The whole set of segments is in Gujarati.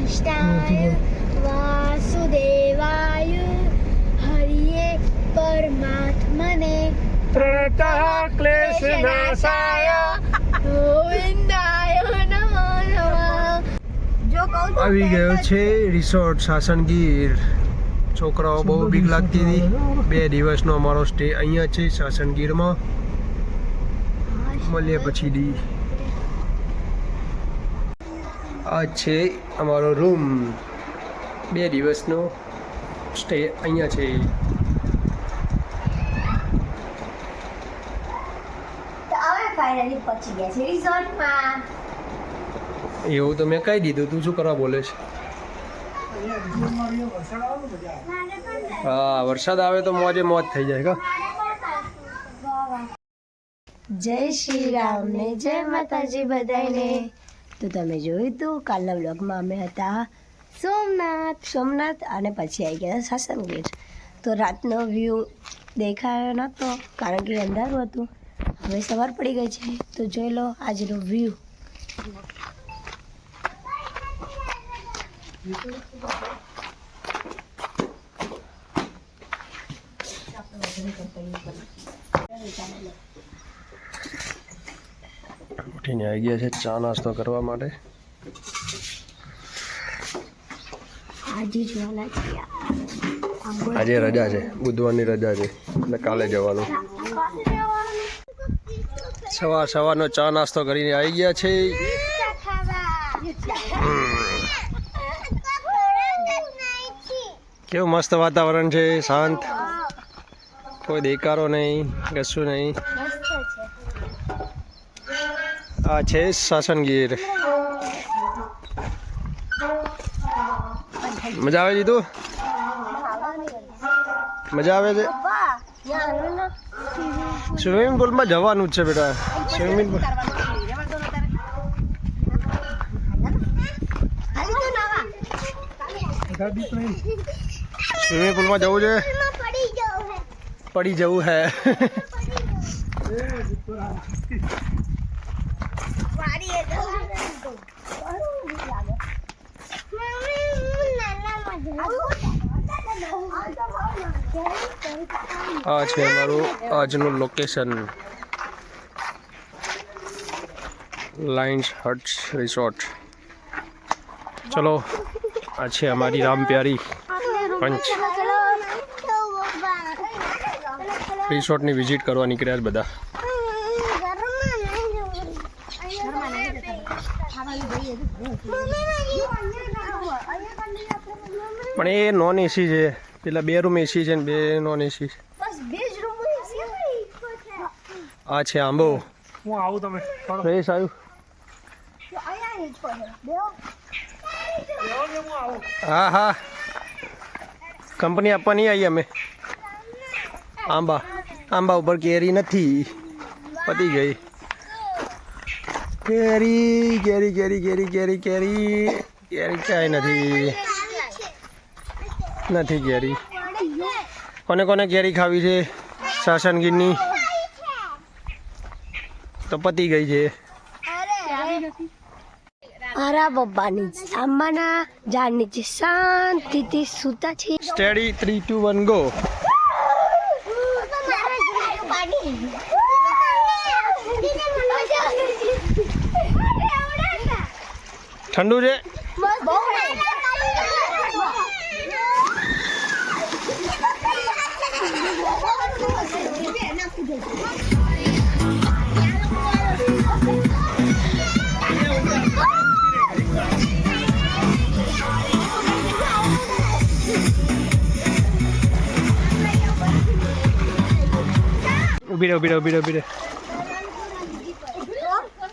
कृष्णाय वासुदेवाय हरिये परमात्मने प्रणतः क्लेशनाशाय गोविंदाय नमो नमः। जो कहूं तो આવી ગયો છે રિસોર્ટ સાસણગીર। છોકરાઓ બહુ બીક લાગતી હતી। 2 દિવસનો અમારો સ્ટે અહીંયા છે સાસણગીરમાં। મળીએ પછી દી। આ છે અમારો રૂમ। 2 દિવસનો સ્ટે અહીંયા છે। તો હવે ફાઇનલી પહોંચી ગયા છે રિસોર્ટમાં। એવું તો મેં કહી દીધું, તું શું કરવા બોલે છે? હા, વરસાદ આવે તો મોજે મોજ થઈ જાય કા। જય શ્રી રામ ને જય માતાજી બધાને। તો તમે જોયું તું કાલના વ્લોગમાં અમે હતા સોમનાથ અને પછી આવી ગયા સાસણગીર। તો રાતનો વ્યૂ દેખાયો નહોતો કારણ કે અંધારું હતું। હવે સવાર પડી ગઈ છે તો જોઈ લો આજનો વ્યૂ। ઉઠીને આવી ગયા છે ચા નાસ્તો કરવા માટે। આજે રજા છે, બુધવારની રજા છે એટલે કાલે જવાનું। સવારનો ચા નાસ્તો કરીને આવી ગયા છે। કેવું મસ્ત વાતાવરણ છે, શાંત, કોઈ દેકારો નહીં, કશું નહીં। આ છે સાસણગીર। મજા આવે જીતું? મજા આવે છે? સ્વિમિંગ પુલમાં જવાનું જ છે બેટા। સ્વિમિંગ પુલ સ્વિમિંગ પુલમાં જવું છે, પડી જવું હે। આ છે અમારું આજનું લોકેશન, લાયન્સ હટ્સ રિસોર્ટ। ચલો, આ છે અમારી રામ પ્યારી પંચ। રિસોર્ટની વિઝિટ કરવા નીકળ્યા બધા। પણ એ નોન એસી છે, પેલા 2 રૂમ એસી છે ને 2 નોન એસી। આ છે આંબો। હું આવું, તમે ફ્રેશ આવ્યું? હા હા, કંપની આપવાની આવી અમે। આંબા ઉપર કેરી નથી, પતી ગઈ। કેરી કેરી કેરી કેરી કેરી કેરી કેરી ક્યાંય નથી કેરી। કોને કોને કેરી ખાવી છે સાસણગીરની? તો પતી ગઈ છે। મારા પપ્પાની આંબાના ઝાડ નીચે શાંતિથી સૂતા છે। Steady 3 2 1 go. ઠંડુ છે?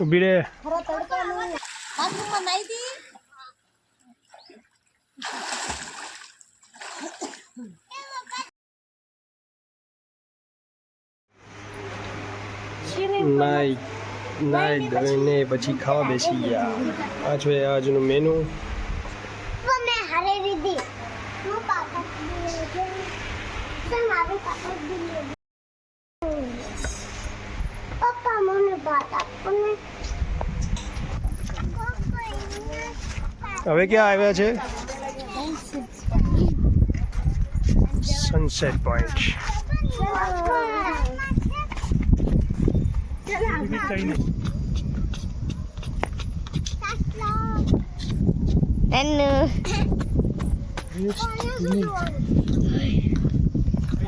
ઊભી રે। નાઈ ધોઈને પછી ખાવા બેસી ગયા। આ છે આજનું મેનુ। પપ્પા મને ભાત આપો ને। હવે ક્યાં આવ્યા છે? Sunset point.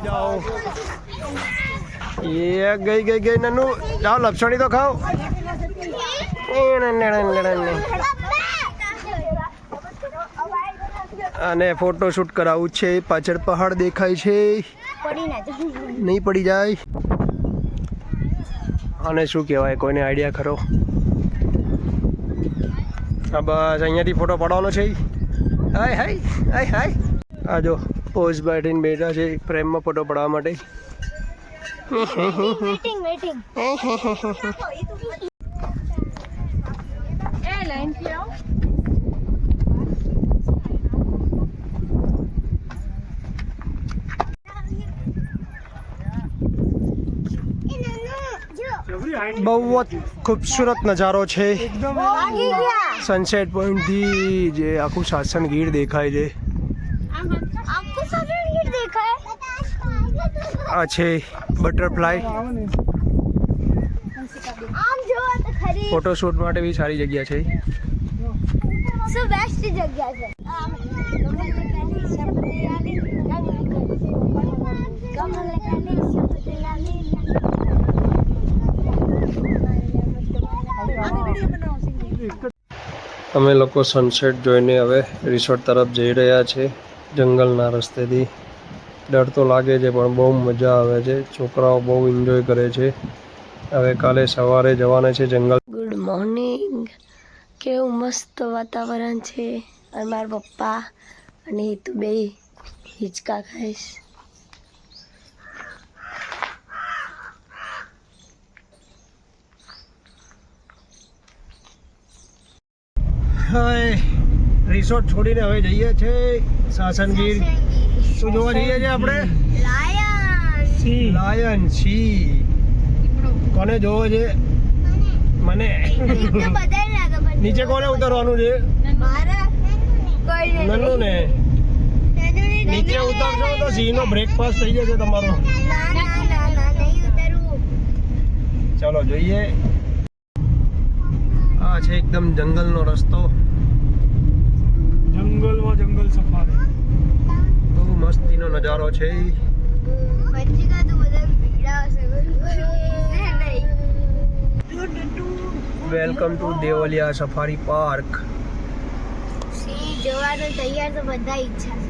જાઓ એ ગઈ નન્નુ જાઓ લપસણી તો ખાઓ. અને ફોટોશૂટ કરાવવું છે. પાછળ પહાડ દેખાય છે, નહીં પડી જાય. અને શું કહેવાય, કોઈને આઈડિયા ખરો? હા બસ અહીંયાથી ફોટો પાડવાનો છે. હાય હાય હાય હાય. આ જો પોઝ બેઠીને બેઠા છે ફ્રેમમાં ફોટો પાડવા માટે. બહુ જ ખૂબસૂરત નજારો છે. સનસેટ પોઈન્ટથી જે આખું સાસણ ગીર દેખાય છે. આ છે બટરફ્લાય. ફોટોશૂટ માટે બી સારી જગ્યા છે. અમે લોકો સનસેટ જોઈને હવે રિસોર્ટ તરફ જઈ રહ્યા છે. જંગલના રસ્તેથી ડર તો લાગે છે પણ બહુ મજા આવે છે. છોકરાઓ બહુ એન્જોય કરે છે. હવે કાલે સવારે જવાના છે જંગલ. Good morning. કેવું મસ્ત વાતાવરણ છે. અને મારા પપ્પા અને હેતુ બે હિંચકા ખાઈશ. રિસોર્ટ છોડીને હવે જઈએ છે સાસણ ગીર. શું જોવા જઈએ છે આપણે? લાયન સિંહ. કોને જોવો છે? મને. નીચે કોને ઉતરવાનું છે? નન્નુ ને. નીચે ઉતરશો તો સિંહનો બ્રેકફાસ્ટ થઈ જશે તમારો. ચલો જોઈએ. આ છે એકદમ જંગલનો રસ્તો. જંગલમાં જંગલ સફારી. બહુ મસ્તીનો નજારો છે. Welcome to Devaliya safari park. જવાનું તૈયાર તો બધા ઈચ્છા છે.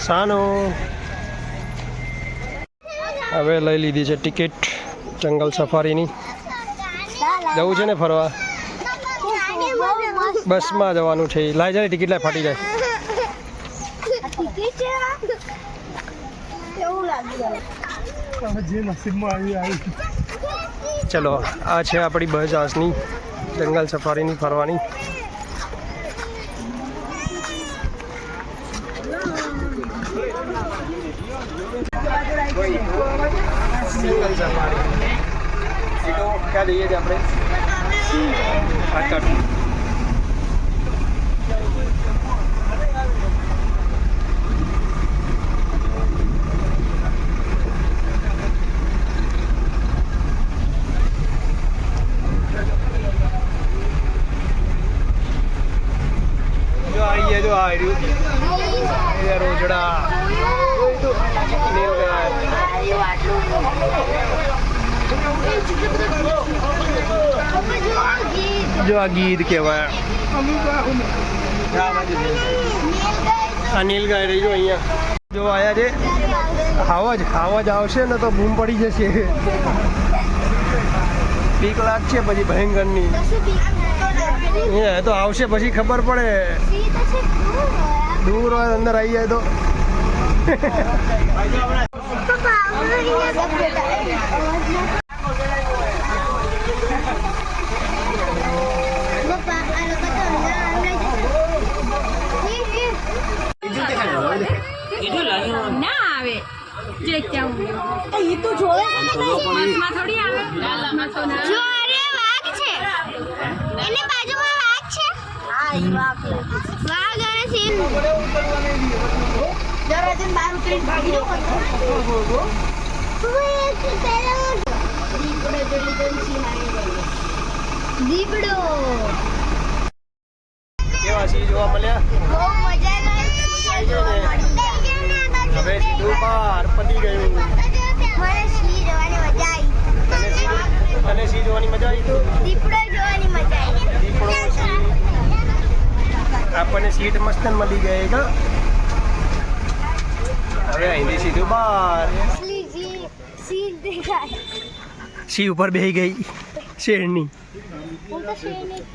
સાનો હવે લઈ લીધી છે ટિકિટ જંગલ સફારીની. જવું છે ને ફરવા? બસમાં જવાનું છે. લાઈ જાય ટિકિટ લાય, ફાટી જાય. ચલો આ છે આપણી બસ આજની જંગલ સફારીની ફરવાની. જંગલ સફારી ક્યાં જઈએ છીએ આપણે? જો આવી રહ્યું રોજડા. જો આ ગીધ કહેવાય. આ નીલગાય રહી જો અહીંયા. જો આયા છે. આવાજ આવશે ને તો બૂમ પડી જશે. બીક લાગશે પછી ભયંકરની. એ તો આવશે પછી ખબર પડે. દૂર હોય અંદર આવી જાય તો. ના આવે જે ક્યાં એ તો જોવે બસમાં થોડી આવે. જો અરે વાઘ છે એને બાજુમાં વાઘ છે હા ઈ વાઘ અને સિંહ દરવાજે બહાર ઉતરીને ભાગી ગયો દીપડો કેવા સિંહ જોવા મળ્યા? બહુ મજા હવે સીધું બહાર પતી ગયું. મને સિંહ જોવાની મજા આવી તને સિંહ જોવાની મજા આવી? તો દીપડો જોવાની મજા આવી દીપડો, સિંહ. આપણને સીટ મસ્ત મળી ગઈ કા. હવે અહીંથી સીધું બહાર. સિંહ દેખાય સિંહ ઉપર બેહી ગઈ શેરની. હું તો શેર નહીં